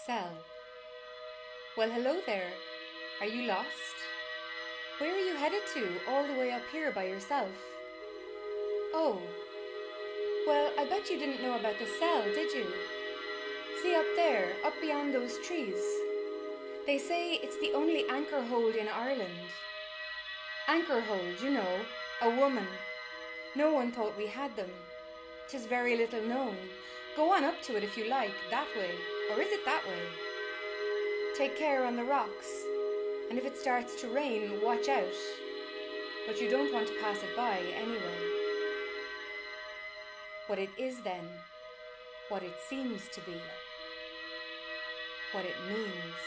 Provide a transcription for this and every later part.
Cell. Well, hello there. Are you lost? Where are you headed to all the way up here by yourself? Oh, well, I bet you didn't know about the cell, did you? See up there, up beyond those trees. They say it's the only anchor hold in Ireland. Anchor hold, you know, a woman. No one thought we had them. 'Tis very little known. Go on up to it if you like, that way. Or is it that way? Take care on the rocks. And if it starts to rain, watch out. But you don't want to pass it by anyway. What it is then, what it seems to be, what it means.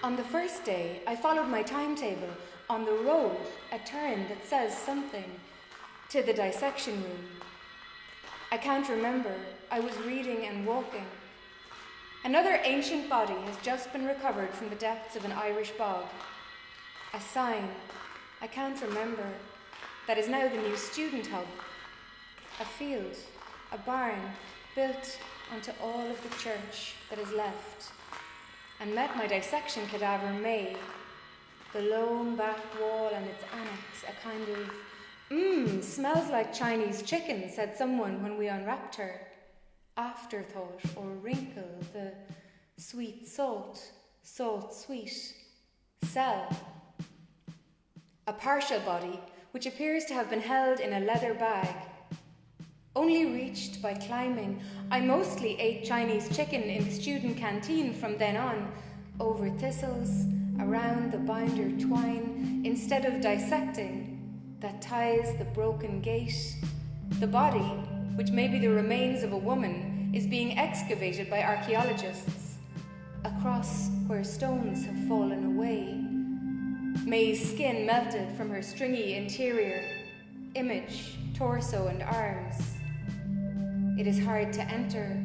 On the first day, I followed my timetable. On the road, a turn that says something. To the dissection room. I can't remember. I was reading and walking. Another ancient body has just been recovered from the depths of an Irish bog. A sign, I can't remember, that is now the new student hub. A field, a barn, built onto all of the church that is left. And met my dissection cadaver May, the lone back wall and its annex, a kind of, smells like Chinese chicken, said someone when we unwrapped her. Afterthought or wrinkle, the sweet salt, salt sweet, cell. A partial body, which appears to have been held in a leather bag. Only reached by climbing. I mostly ate Chinese chicken in the student canteen from then on, over thistles, around the binder twine, instead of dissecting that ties the broken gate. The body, which may be the remains of a woman, is being excavated by archaeologists, across where stones have fallen away. May's skin melted from her stringy interior, image, torso and arms. It is hard to enter,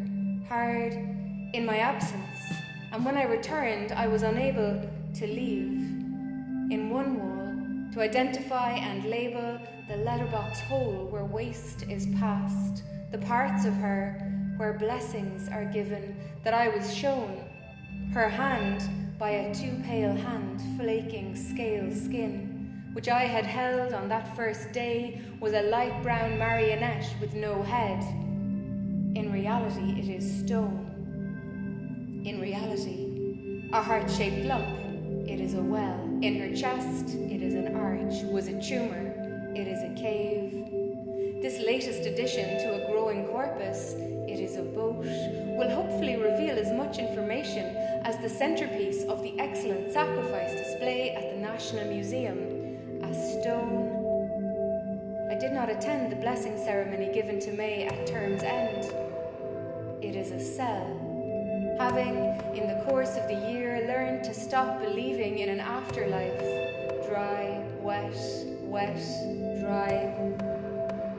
hard in my absence, and when I returned, I was unable to leave. In one wall, to identify and label the letterbox hole where waste is past, the parts of her where blessings are given that I was shown, her hand by a too pale hand flaking scale skin, which I had held on that first day was a light brown marionette with no head. In reality, it is stone. In reality, a heart-shaped lump, it is a well. In her chest, it is an arch. Was a tumor, it is a cave. This latest addition to a growing corpus, it is a boat, will hopefully reveal as much information as the centerpiece of the excellent sacrifice display at the National Museum, a stone. I did not attend the blessing ceremony given to May at term's end. It is a cell. Having, in the course of the year, learned to stop believing in an afterlife, dry, wet, wet, dry.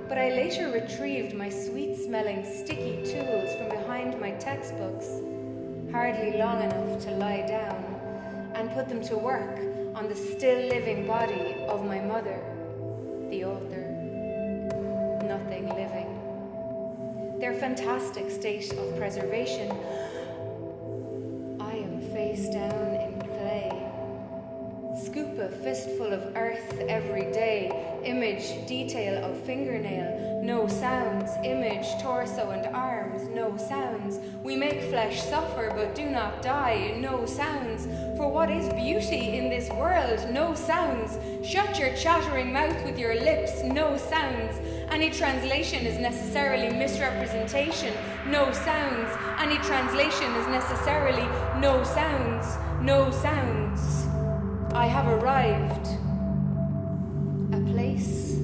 But I later retrieved my sweet-smelling sticky tools from behind my textbooks, hardly long enough to lie down, and put them to work on the still-living body of my mother, the author. Nothing living. Their fantastic state of preservation. I am face down in clay. Scoop a fistful of earth every day. Image, detail of fingernail. No sounds. Image, torso and arms. No sounds. We make flesh suffer but do not die. No sounds. For what is beauty in this world? No sounds. Shut your chattering mouth with your lips. No sounds. Any translation is necessarily misrepresentation. No sounds. Any translation is necessarily no sounds. No sounds. I have arrived. A place.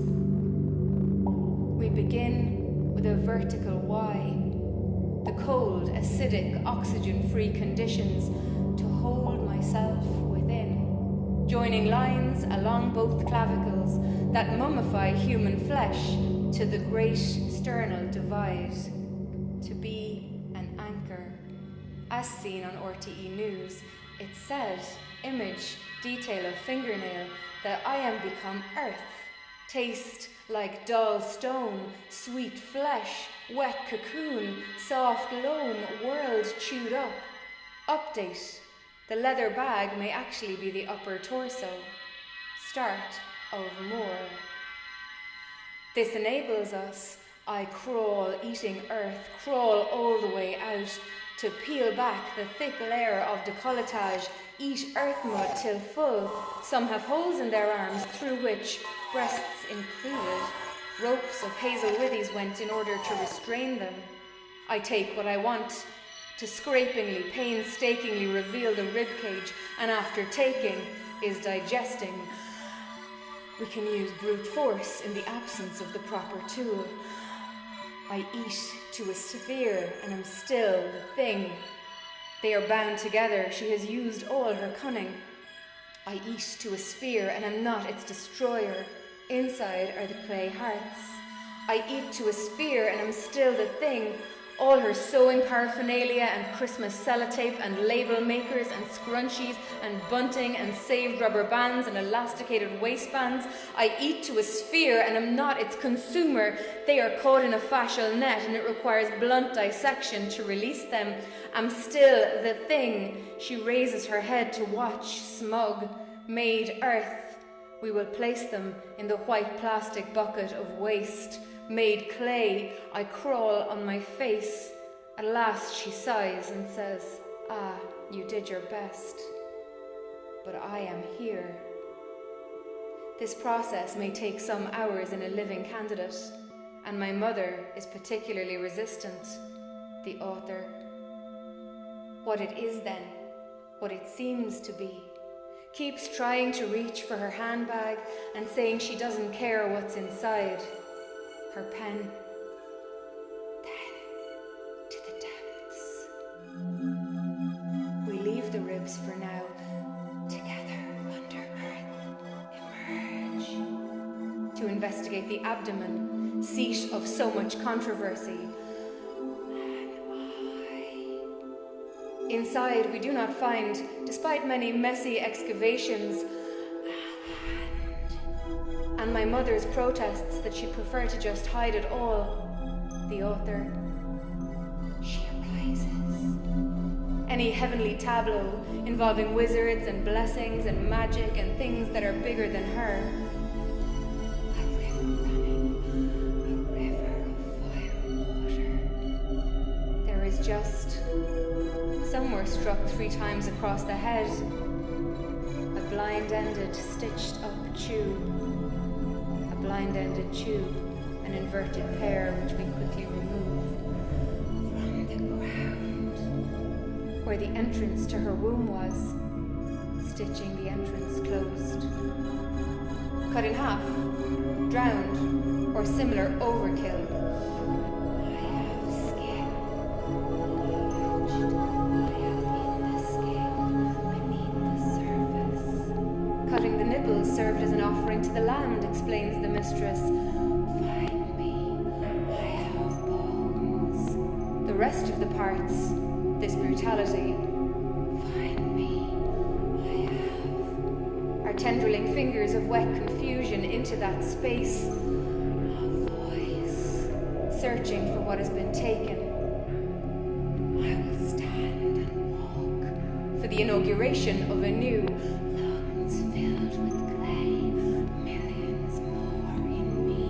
We begin with a vertical Y. The cold, acidic, oxygen-free conditions to hold myself within. Joining lines along both clavicles that mummify human flesh to the great sternal divide. To be an anchor, as seen on RTE News, It said, image, detail of fingernail, that I am become earth. Taste like dull stone, sweet flesh, wet cocoon, soft loam, world chewed up. Update. The leather bag may actually be the upper torso. Start of more. This enables us, I crawl, eating earth, crawl all the way out, to peel back the thick layer of décolletage, eat earth mud till full. Some have holes in their arms through which, breasts included, ropes of hazel withies went in order to restrain them. I take what I want, to scrapingly, painstakingly reveal the ribcage, and after taking is digesting. We can use brute force in the absence of the proper tool. I eat to a sphere and am still the thing. They are bound together, she has used all her cunning. I eat to a sphere and am not its destroyer. Inside are the clay hearts. I eat to a sphere and am still the thing. All her sewing paraphernalia and Christmas sellotape and label makers and scrunchies and bunting and saved rubber bands and elasticated waistbands. I eat to a sphere and am not its consumer. They are caught in a fascial net and it requires blunt dissection to release them. I'm still the thing. She raises her head to watch, smug. Made earth. We will place them in the white plastic bucket of waste. Made clay, I crawl on my face. At last she sighs and says, "Ah, you did your best. But I am here." This process may take some hours in a living candidate, and my mother is particularly resistant, the author. What it is then, what it seems to be, keeps trying to reach for her handbag and saying she doesn't care what's inside. Her pen, then to the depths. We leave the ribs for now. Together under earth, emerge. To investigate the abdomen, seat of so much controversy. Inside we do not find, despite many messy excavations, and my mother's protests that she'd prefer to just hide it all, the author. She rises. Any heavenly tableau involving wizards and blessings and magic and things that are bigger than her. A river running, a river of fire water. There is just, some were struck 3 times across the head, a blind-ended, stitched-up tube. Blind-ended tube, an inverted pair which we quickly remove from the ground, where the entrance to her womb was, stitching the entrance closed. Cut in half, drowned, or similar overkill. I have skin. I am in the skin, beneath the surface. Cutting the nipples served as an offering to the land, explains the mistress. Find me, I have bones. The rest of the parts, this brutality. Find me, I have. Our tendriling fingers of wet confusion into that space. A voice, searching for what has been taken. I will stand and walk for the inauguration of a new, lungs filled with clay, millions more in me.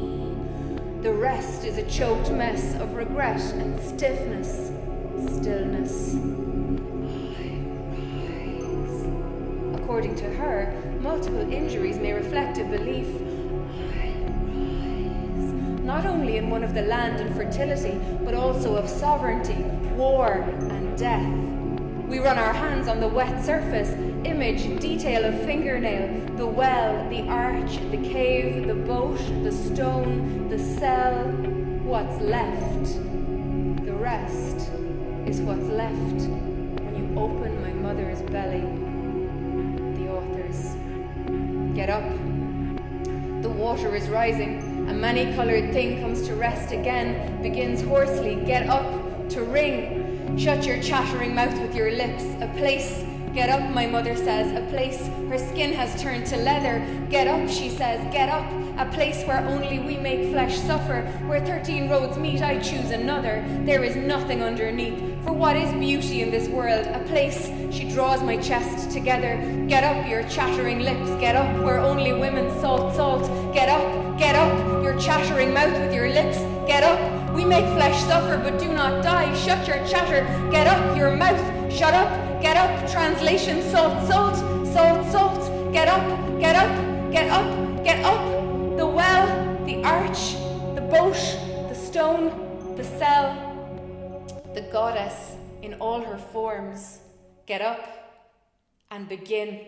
The rest is a choked mess of regret and stiffness, stillness. I rise. According to her, multiple injuries may reflect a belief. I rise. Not only in one of the land and fertility, but also of sovereignty, war, and death. We run our hands on the wet surface, image, detail of fingernail, the well, the arch, the cave, the boat, the stone, the cell, what's left. The rest is what's left when you open my mother's belly. The authors. Get up. The water is rising. A many-coloured thing comes to rest again, begins hoarsely, get up, to ring. Shut your chattering mouth with your lips. A place Get up, my mother says, a place her skin has turned to leather. Get up, she says, get up, a place where only we make flesh suffer. Where 13 roads meet, I choose another. There is nothing underneath. For what is beauty in this world? A place, she draws my chest together. Get up, your chattering lips, get up, where only women salt. Get up, your chattering mouth with your lips, get up. We make flesh suffer, but do not die. Shut your chatter, get up, your mouth, shut up. Get up, translation, salt. Get up, get up, get up, get up. The well, the arch, the boat, the stone, the cell, the goddess in all her forms. Get up and begin.